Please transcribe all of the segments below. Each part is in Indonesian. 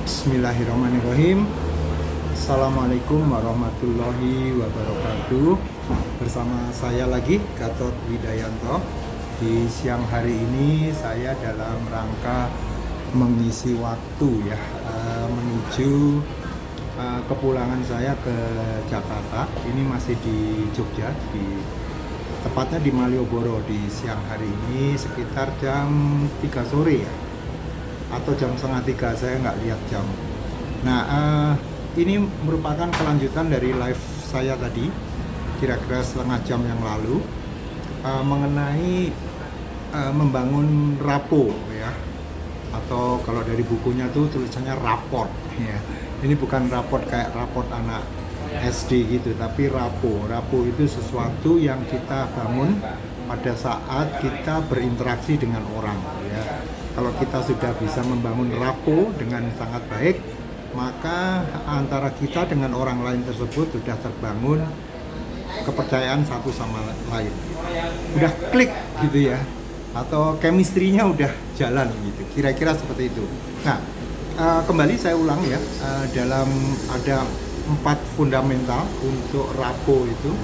Bismillahirrahmanirrahim. Assalamualaikum warahmatullahi wabarakatuh. Bersama saya lagi, Gatot Widayanto. Di siang hari ini saya dalam rangka mengisi waktu ya, menuju kepulangan saya ke Jakarta. Ini masih di Jogja, tepatnya di Malioboro. Di siang hari ini sekitar jam 3 sore ya, atau jam setengah 3, saya nggak lihat jam. Nah, ini merupakan kelanjutan dari live saya tadi, kira-kira setengah jam yang lalu, mengenai membangun rapo ya, atau kalau dari bukunya tuh tulisannya raport ya. Ini bukan raport kayak raport anak SD gitu, tapi rapo. Rapo itu sesuatu yang kita bangun pada saat kita berinteraksi dengan orang ya. Kalau kita sudah bisa membangun rapo dengan sangat baik, maka antara kita dengan orang lain tersebut sudah terbangun kepercayaan satu sama lain. Udah klik gitu ya, atau chemistry-nya udah jalan gitu. Kira-kira seperti itu. Nah, kembali saya ulang ya, dalam ada 4 fundamental untuk rapo itu,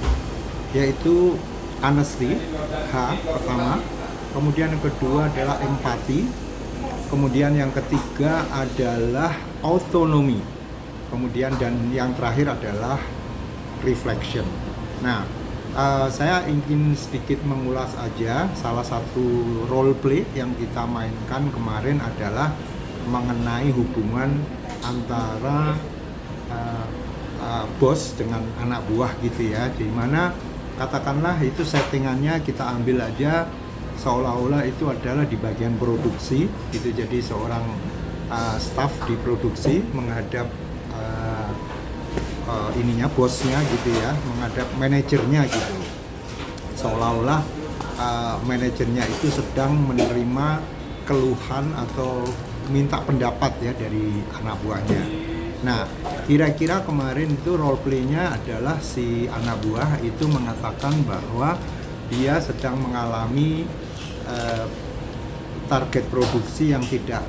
yaitu honesty, H pertama. Kemudian yang kedua adalah empati. Kemudian yang ketiga adalah autonomi. Kemudian dan yang terakhir adalah reflection. Nah, saya ingin sedikit mengulas aja. Salah satu role play yang kita mainkan kemarin adalah mengenai hubungan antara bos dengan anak buah gitu ya. Dimana katakanlah itu settingannya kita ambil aja seolah-olah itu adalah di bagian produksi gitu. Jadi seorang staff di produksi menghadap bosnya gitu ya, menghadap manajernya gitu, seolah-olah manajernya itu sedang menerima keluhan atau minta pendapat ya dari anak buahnya. Nah, kira-kira kemarin itu role play-nya adalah si anak buah itu mengatakan bahwa dia sedang mengalami target produksi yang tidak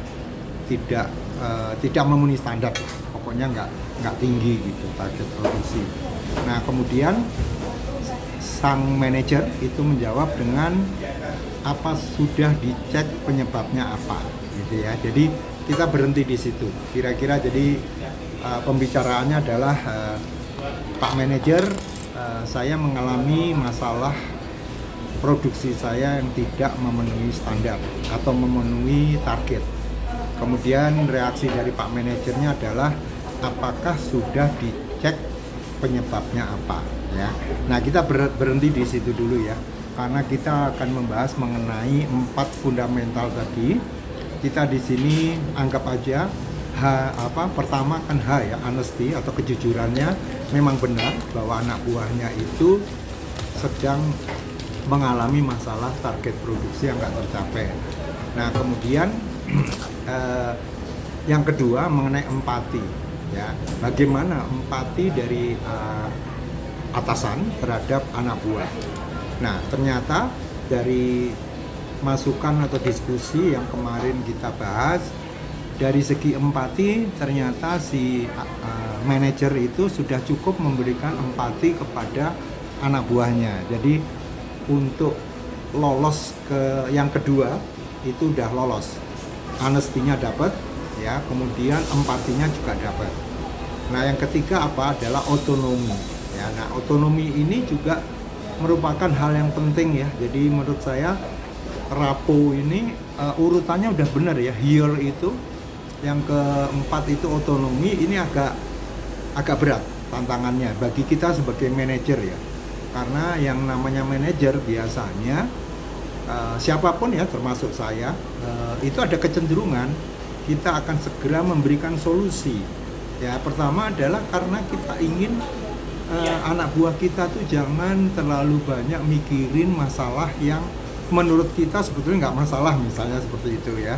memenuhi standar, pokoknya nggak tinggi gitu target produksi. Nah, kemudian sang manajer itu menjawab dengan apa sudah dicek penyebabnya apa gitu ya. Jadi kita berhenti di situ. Kira-kira jadi pembicaraannya adalah Pak Manajer, saya mengalami masalah produksi saya yang tidak memenuhi standar atau memenuhi target. Kemudian reaksi dari Pak Manajernya adalah apakah sudah dicek penyebabnya apa ya. Nah, kita berhenti di situ dulu ya, karena kita akan membahas mengenai 4 fundamental tadi. Kita di sini anggap aja pertama kan H ya, honesty atau kejujurannya. Memang benar bahwa anak buahnya itu sedang mengalami masalah target produksi yang nggak tercapai. Nah, kemudian yang kedua mengenai empati ya, bagaimana empati dari atasan terhadap anak buah. Nah, ternyata dari masukan atau diskusi yang kemarin kita bahas, dari segi empati ternyata si manajer itu sudah cukup memberikan empati kepada anak buahnya. Jadi untuk lolos ke yang kedua itu udah lolos, honesty-nya dapat ya, kemudian empatinya juga dapat. Nah, yang ketiga adalah otonomi ya. Nah, otonomi ini juga merupakan hal yang penting ya. Jadi menurut saya rapo ini urutannya udah benar ya. Here itu yang keempat itu otonomi. Ini agak berat tantangannya bagi kita sebagai manajer ya. Karena yang namanya manajer biasanya siapapun ya, termasuk saya, itu ada kecenderungan kita akan segera memberikan solusi. Ya, pertama adalah karena kita ingin anak buah kita tuh jangan terlalu banyak mikirin masalah yang menurut kita sebetulnya nggak masalah, misalnya seperti itu ya.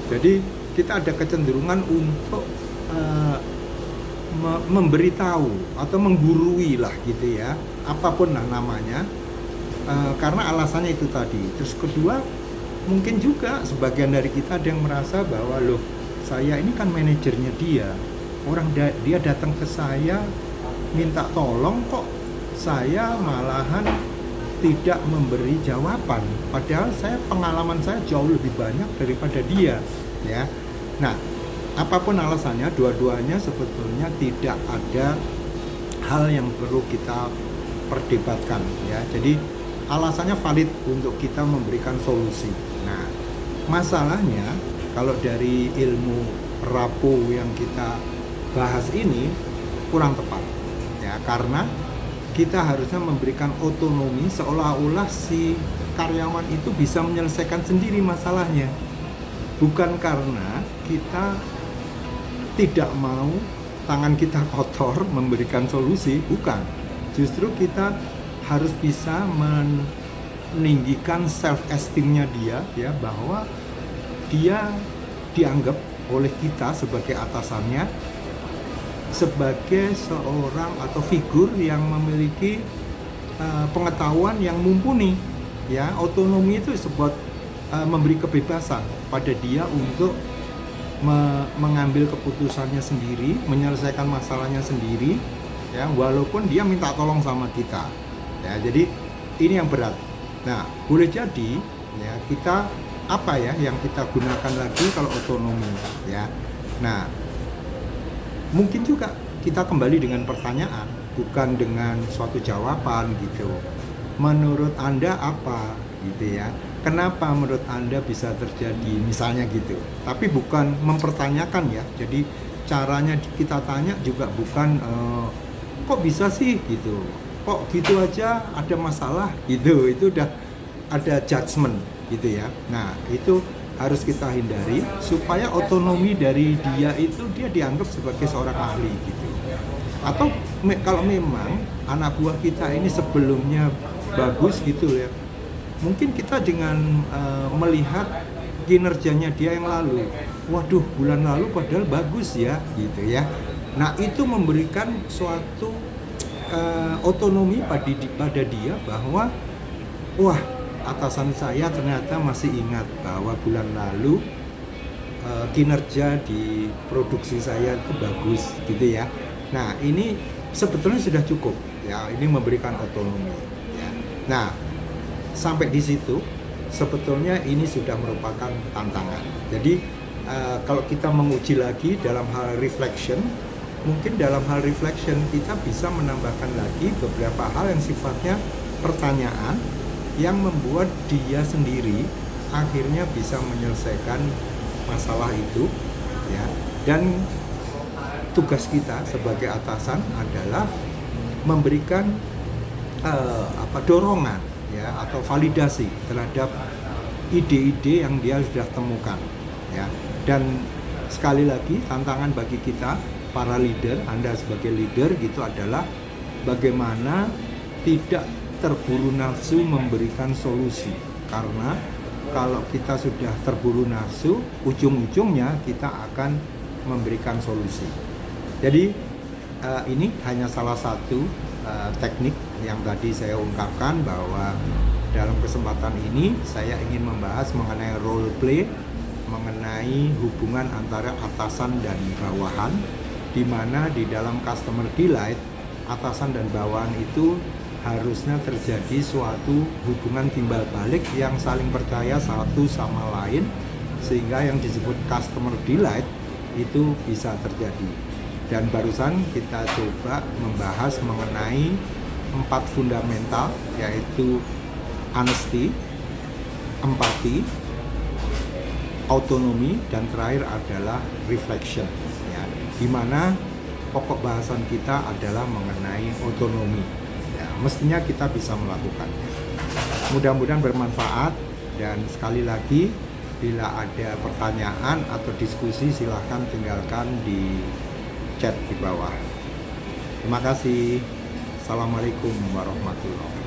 Jadi kita ada kecenderungan untuk memberitahu atau menggurui lah gitu ya, apapun lah namanya, karena alasannya itu tadi. Terus kedua, mungkin juga sebagian dari kita ada yang merasa bahwa loh, saya ini kan manajernya dia. Dia datang ke saya minta tolong, kok saya malahan tidak memberi jawaban, padahal pengalaman saya jauh lebih banyak daripada dia, ya. Nah, apapun alasannya, dua-duanya sebetulnya tidak ada hal yang perlu kita perdebatkan, ya. Jadi alasannya valid untuk kita memberikan solusi. Nah, masalahnya kalau dari ilmu rapo yang kita bahas ini kurang tepat, ya, karena kita harusnya memberikan otonomi seolah-olah si karyawan itu bisa menyelesaikan sendiri masalahnya. Bukan karena kita tidak mau tangan kita kotor memberikan solusi, bukan. Justru kita harus bisa meninggikan self esteemnya dia, ya, bahwa dia dianggap oleh kita sebagai atasannya sebagai seorang atau figur yang memiliki pengetahuan yang mumpuni, ya. Otonomi itu sebut memberi kebebasan pada dia untuk mengambil keputusannya sendiri, menyelesaikan masalahnya sendiri, ya, walaupun dia minta tolong sama kita, ya. Jadi ini yang berat. Nah, boleh jadi, ya, kita apa ya yang kita gunakan lagi kalau otonomi, ya. Nah, mungkin juga kita kembali dengan pertanyaan, bukan dengan suatu jawaban gitu. Menurut Anda apa gitu, ya? Kenapa menurut Anda bisa terjadi misalnya gitu. Tapi bukan mempertanyakan, ya. Jadi caranya kita tanya juga bukan kok bisa sih gitu. Kok gitu aja ada masalah gitu. Itu udah ada judgement gitu, ya. Nah, itu harus kita hindari supaya otonomi dari dia itu dia dianggap sebagai seorang ahli gitu. Atau kalau memang anak buah kita ini sebelumnya bagus gitu, ya, mungkin kita dengan melihat kinerjanya dia yang lalu, waduh bulan lalu padahal bagus ya gitu, ya. Nah, itu memberikan suatu otonomi pada dia bahwa wah, atasan saya ternyata masih ingat bahwa bulan lalu kinerja di produksi saya itu bagus gitu, ya. Nah, ini sebetulnya sudah cukup, ya. Ini memberikan otonomi, ya. Nah, sampai di situ sebetulnya ini sudah merupakan tantangan. Jadi kalau kita menguji lagi dalam hal reflection, mungkin dalam hal reflection kita bisa menambahkan lagi beberapa hal yang sifatnya pertanyaan yang membuat dia sendiri akhirnya bisa menyelesaikan masalah itu, ya. Dan tugas kita sebagai atasan adalah memberikan dorongan, ya, atau validasi terhadap ide-ide yang dia sudah temukan, ya. Dan sekali lagi tantangan bagi kita para leader, Anda sebagai leader gitu, adalah bagaimana tidak terburu nafsu memberikan solusi, karena kalau kita sudah terburu nafsu, ujung-ujungnya kita akan memberikan solusi. Jadi ini hanya salah satu teknik yang tadi saya ungkapkan, bahwa dalam kesempatan ini saya ingin membahas mengenai role play, mengenai hubungan antara atasan dan bawahan, di mana di dalam customer delight atasan dan bawahan itu harusnya terjadi suatu hubungan timbal balik yang saling percaya satu sama lain, sehingga yang disebut customer delight itu bisa terjadi. Dan barusan kita coba membahas mengenai 4 fundamental, yaitu honesty, empati, autonomi, dan terakhir adalah reflection, ya, di mana pokok bahasan kita adalah mengenai otonomi. Mestinya kita bisa melakukannya. Mudah-mudahan bermanfaat, dan sekali lagi bila ada pertanyaan atau diskusi silahkan tinggalkan di chat di bawah. Terima kasih. Assalamualaikum warahmatullahi wabarakatuh.